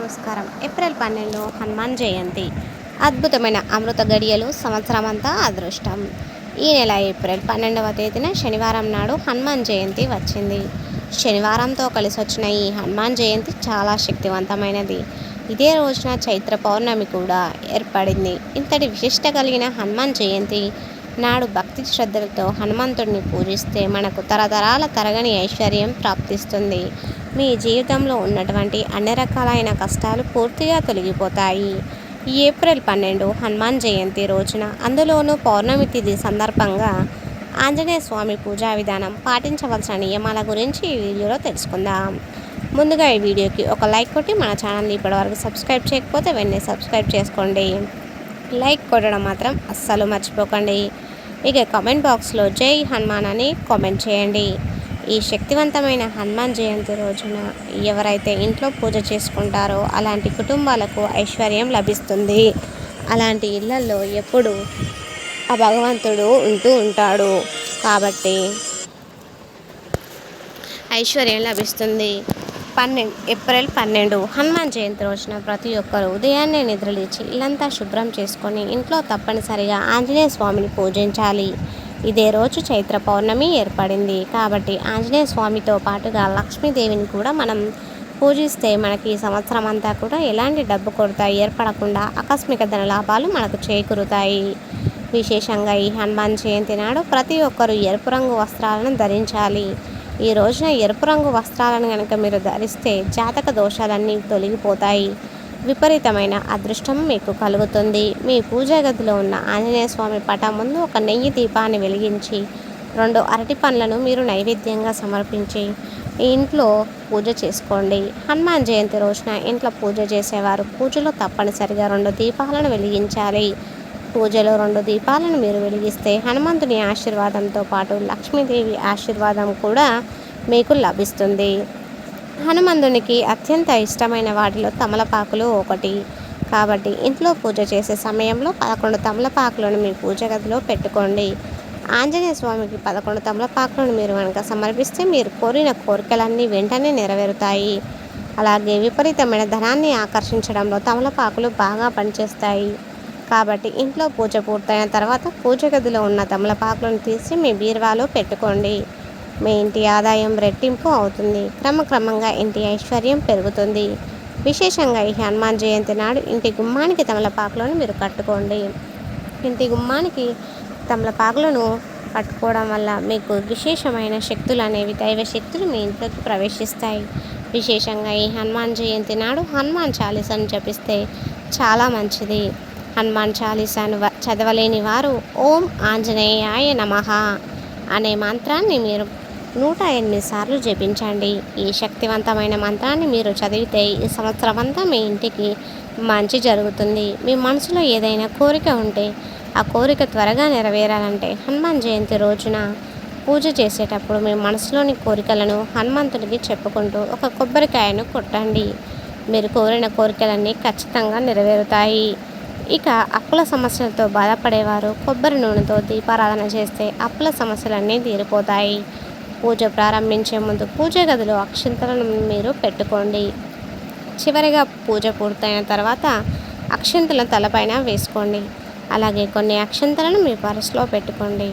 నమస్కారం. ఏప్రిల్ 12 హనుమాన్ జయంతి. అద్భుతమైన అమృత గడియలు, సంవత్సరమంతా అదృష్టం. ఈ నెల ఏప్రిల్ 12వ తేదీన శనివారం నాడు హనుమాన్ జయంతి వచ్చింది. శనివారంతో కలిసొచ్చిన ఈ హనుమాన్ జయంతి చాలా శక్తివంతమైనది. ఇదే రోజున చైత్ర పౌర్ణమి కూడా ఏర్పడింది. ఇంతటి విశిష్ట కలిగిన హనుమాన్ జయంతి నాడు భక్తి శ్రద్ధలతో హనుమంతుడిని పూజిస్తే మనకు తరతరాల తరగని ఐశ్వర్యం ప్రాప్తిస్తుంది. మీ జీవితంలో ఉన్నటువంటి అన్ని రకాలైన కష్టాలు పూర్తిగా తొలగిపోతాయి. ఈ ఏప్రిల్ 12 హనుమాన్ జయంతి రోజున, అందులోనూ పౌర్ణమి తిథి సందర్భంగా ఆంజనేయ స్వామి పూజా విధానం, పాటించవలసిన నియమాల గురించి ఈ వీడియోలో తెలుసుకుందాం. ముందుగా ఈ వీడియోకి ఒక లైక్ కొట్టి మన ఛానల్ని ఇప్పటివరకు సబ్స్క్రైబ్ చేయకపోతే వెంటనే సబ్స్క్రైబ్ చేసుకోండి. లైక్ కొట్టడం మాత్రం అస్సలు మర్చిపోకండి. ఇక కామెంట్ బాక్స్లో జై హనుమాన్ అని కామెంట్ చేయండి. ఈ శక్తివంతమైన హనుమాన్ జయంతి రోజున ఎవరైతే ఇంట్లో పూజ చేసుకుంటారో అలాంటి కుటుంబాలకు ఐశ్వర్యం లభిస్తుంది. అలాంటి ఇళ్లలో ఎప్పుడు ఆ భగవంతుడు ఉంటూ ఉంటాడు కాబట్టి ఐశ్వర్యం లభిస్తుంది. ఏప్రిల్ 12 హనుమాన్ జయంతి రోజున ప్రతి ఒక్కరూ ఉదయాన్నే నిద్రలేచి ఇల్లంతా శుభ్రం చేసుకొని ఇంట్లో తప్పనిసరిగా ఆంజనేయ స్వామిని పూజించాలి. ఇదే రోజు చైత్ర పౌర్ణమి ఏర్పడింది కాబట్టి ఆంజనేయ స్వామితో పాటుగా లక్ష్మీదేవిని కూడా మనం పూజిస్తే మనకి ఈ సంవత్సరం అంతా కూడా ఎలాంటి డబ్బు కొరత ఏర్పడకుండా ఆకస్మిక ధన లాభాలు మనకు చేకూరుతాయి. విశేషంగా ఈ హనుమాన్ జయంతి నాడు ప్రతి ఒక్కరూ ఎరుపు రంగు వస్త్రాలను ధరించాలి. ఈ రోజున ఎరుపు రంగు వస్త్రాలను కనుక మీరు ధరిస్తే జాతక దోషాలన్నీ తొలగిపోతాయి. విపరీతమైన అదృష్టం మీకు కలుగుతుంది. మీ పూజా గదిలో ఉన్న ఆంజనేయ స్వామి పటం ముందు ఒక నెయ్యి దీపాన్ని వెలిగించి 2 అరటి పండ్లను మీరు నైవేద్యంగా సమర్పించి ఇంట్లో పూజ చేసుకోండి. హనుమాన్ జయంతి రోజున ఇంట్లో పూజ చేసేవారు పూజలో తప్పనిసరిగా 2 దీపాలను వెలిగించాలి. పూజలో 2 దీపాలను మీరు వెలిగిస్తే హనుమంతుని ఆశీర్వాదంతో పాటు లక్ష్మీదేవి ఆశీర్వాదం కూడా మీకు లభిస్తుంది. హనుమంతునికి అత్యంత ఇష్టమైన వాటిలో తమలపాకులు ఒకటి కాబట్టి ఇంట్లో పూజ చేసే సమయంలో 11 తమలపాకులను మీ పూజ గదిలో పెట్టుకోండి. ఆంజనేయ స్వామికి 11 తమలపాకులను మీరు కనుక సమర్పిస్తే మీరు కోరిన కోరికలన్నీ వెంటనే నెరవేరుతాయి. అలాగే విపరీతమైన ధనాన్ని ఆకర్షించడంలో తమలపాకులు బాగా పనిచేస్తాయి. కాబట్టి ఇంట్లో పూజ పూర్తయిన తర్వాత పూజ గదిలో ఉన్న తమలపాకులను తీసి మీ బీరువాలో పెట్టుకోండి. మీ ఇంటి ఆదాయం రెట్టింపు అవుతుంది. క్రమక్రమంగా ఇంటి ఐశ్వర్యం పెరుగుతుంది. విశేషంగా ఈ హనుమాన్ జయంతి నాడు ఇంటి గుమ్మానికి తమలపాకులను మీరు కట్టుకోండి. ఇంటి గుమ్మానికి తమలపాకులను కట్టుకోవడం వల్ల మీకు విశేషమైన శక్తులు అనేవి, దైవ శక్తులు మీ ఇంట్లోకి ప్రవేశిస్తాయి. విశేషంగా ఈ హనుమాన్ జయంతి నాడు హనుమాన్ చాలీసాను జపిస్తే చాలా మంచిది. హనుమాన్ చాలీసాను చదవలేని వారు ఓం ఆంజనేయాయ నమః అనే మంత్రాన్ని మీరు 108 సార్లు జపించండి. ఈ శక్తివంతమైన మంత్రాన్ని మీరు చదివితే ఈ సంవత్సరం అంతా మీ ఇంటికి మంచి జరుగుతుంది. మీ మనసులో ఏదైనా కోరిక ఉంటే ఆ కోరిక త్వరగా నెరవేరాలంటే హనుమాన్ జయంతి రోజున పూజ చేసేటప్పుడు మీ మనసులోని కోరికలను హనుమంతుడికి చెప్పుకుంటూ ఒక కొబ్బరికాయను కొట్టండి. మీరు కోరిన కోరికలన్నీ ఖచ్చితంగా నెరవేరుతాయి. ఇక అప్పుల సమస్యలతో బాధపడేవారు కొబ్బరి నూనెతో దీపారాధన చేస్తే అప్పుల సమస్యలన్నీ తీరిపోతాయి. పూజ ప్రారంభించే ముందు పూజ గదిలో అక్షింతలను మీరు పెట్టుకోండి. చివరిగా పూజ పూర్తయిన తర్వాత అక్షింతలను తలపైన వేసుకోండి. అలాగే కొన్ని అక్షింతలను మీ పర్సులో పెట్టుకోండి.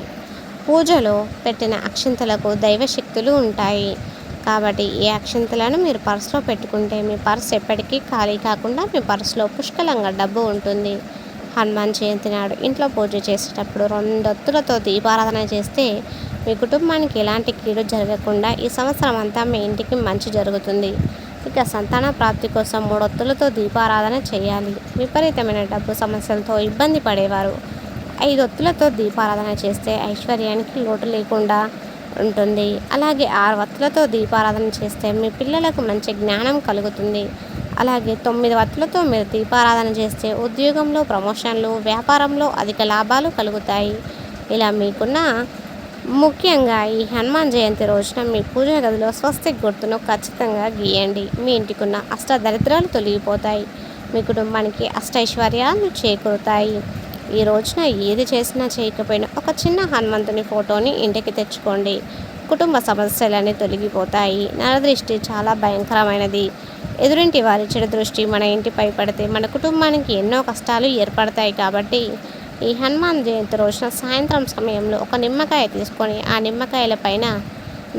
పూజలో పెట్టిన అక్షింతలకు దైవశక్తులు ఉంటాయి కాబట్టి ఈ అక్షింతలను మీరు పర్సులో పెట్టుకుంటే మీ పర్సు ఎప్పటికీ ఖాళీ కాకుండా మీ పర్సులో పుష్కలంగా డబ్బు ఉంటుంది. హనుమాన్ జయంతి నాడు ఇంట్లో పూజ చేసేటప్పుడు 2 ఒత్తులతో దీపారాధన చేస్తే మీ కుటుంబానికి ఎలాంటి కీడు జరగకుండా ఈ సంవత్సరం అంతా మీ ఇంటికి మంచి జరుగుతుంది. ఇక సంతాన ప్రాప్తి కోసం 3 ఒత్తులతో దీపారాధన చేయాలి. విపరీతమైన డబ్బు సమస్యలతో ఇబ్బంది పడేవారు 5 ఒత్తులతో దీపారాధన చేస్తే ఐశ్వర్యానికి లోటు లేకుండా ఉంటుంది. అలాగే 6 వత్తులతో దీపారాధన చేస్తే మీ పిల్లలకు మంచి జ్ఞానం కలుగుతుంది. అలాగే 9 వత్తులతో మీరు దీపారాధన చేస్తే ఉద్యోగంలో ప్రమోషన్లు, వ్యాపారంలో అధిక లాభాలు కలుగుతాయి. ఇలా మీకున్న ముఖ్యంగా ఈ హనుమాన్ జయంతి రోజున మీ పూజా గదిలో స్వస్తిక్ గుర్తును ఖచ్చితంగా గీయండి. మీ ఇంటికున్న అష్టదరిద్రాలు తొలగిపోతాయి. మీ కుటుంబానికి అష్టైశ్వర్యాలు చేకూరుతాయి. ఈ రోజున ఏది చేసినా చేయకపోయినా ఒక చిన్న హనుమంతుని ఫోటోని ఇంటికి తెచ్చుకోండి. కుటుంబ సమస్యలన్నీ తొలగిపోతాయి. నరదృష్టి చాలా భయంకరమైనది. ఎదురింటి వారి చెడు దృష్టి మన ఇంటిపై పడితే మన కుటుంబానికి ఎన్నో కష్టాలు ఏర్పడతాయి. కాబట్టి ఈ హనుమాన్ జయంతి రోజున సాయంత్రం సమయంలో ఒక నిమ్మకాయ తీసుకొని ఆ నిమ్మకాయల పైన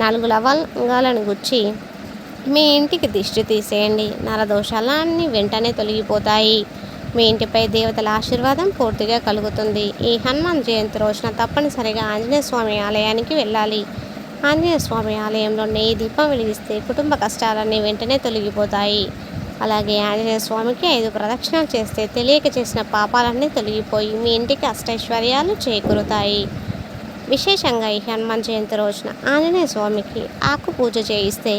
4 లవంగాలను గుచ్చి మీ ఇంటికి దిష్టి తీసేయండి. నరదోషాలన్నీ వెంటనే తొలగిపోతాయి. మీ ఇంటిపై దేవతల ఆశీర్వాదం పూర్తిగా కలుగుతుంది. ఈ హనుమాన్ జయంతి రోజున తప్పనిసరిగా ఆంజనేయ స్వామి ఆలయానికి వెళ్ళాలి. ఆంజనేయ స్వామి ఆలయంలో నెయ్యి దీపం వెలిగిస్తే కుటుంబ కష్టాలన్నీ వెంటనే తొలగిపోతాయి. అలాగే ఆంజనేయ స్వామికి 5 ప్రదక్షిణాలు చేస్తే తెలియక చేసిన పాపాలన్నీ తొలగిపోయి మీ ఇంటికి అష్టైశ్వర్యాలు చేకూరుతాయి. విశేషంగా ఈ హనుమాన్ జయంతి రోజున ఆంజనేయ స్వామికి ఆకు పూజ చేయిస్తే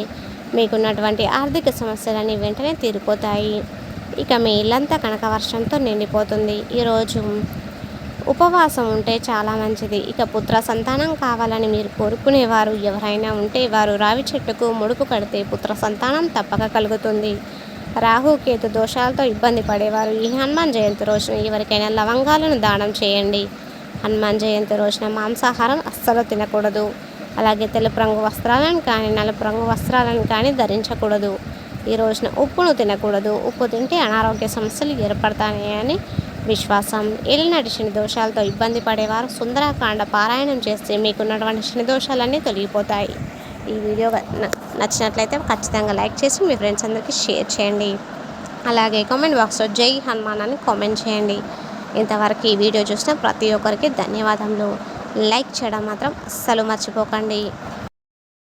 మీకున్నటువంటి ఆర్థిక సమస్యలన్నీ వెంటనే తీరిపోతాయి. ఇక మీ ఇల్లంతా కనక వర్షంతో నిండిపోతుంది. ఈరోజు ఉపవాసం ఉంటే చాలా మంచిది. ఇక పుత్ర సంతానం కావాలని మీరు కోరుకునేవారు ఎవరైనా ఉంటే వారు రావి చెట్టుకు ముడుపు కడితే పుత్ర సంతానం తప్పక కలుగుతుంది. రాహు కేతు దోషాలతో ఇబ్బంది పడేవారు ఈ హనుమాన్ జయంతి రోజున ఎవరికైనా లవంగాలను దానం చేయండి. హనుమాన్ జయంతి రోజున మాంసాహారం అస్సలు తినకూడదు. అలాగే తెలుపు రంగు వస్త్రాలను కానీ నలుపు రంగు వస్త్రాలను కానీ ధరించకూడదు. ఈ రోజున ఉప్పును తినకూడదు. ఉప్పు తింటే అనారోగ్య సమస్యలు ఏర్పడతాయని విశ్వాసం. ఏలినాటి శని దోషాలతో ఇబ్బంది పడేవారు సుందరకాండ పారాయణం చేస్తే మీకున్నటువంటి శని దోషాలన్నీ తొలగిపోతాయి. ఈ వీడియో నచ్చినట్లయితే ఖచ్చితంగా లైక్ చేసి మీ ఫ్రెండ్స్ అందరికీ షేర్ చేయండి. అలాగే కామెంట్ బాక్స్లో జై హనుమాన్ అని కామెంట్ చేయండి. ఇంతవరకు ఈ వీడియో చూసిన ప్రతి ఒక్కరికి ధన్యవాదములు. లైక్ చేయడం మాత్రం అస్సలు మర్చిపోకండి.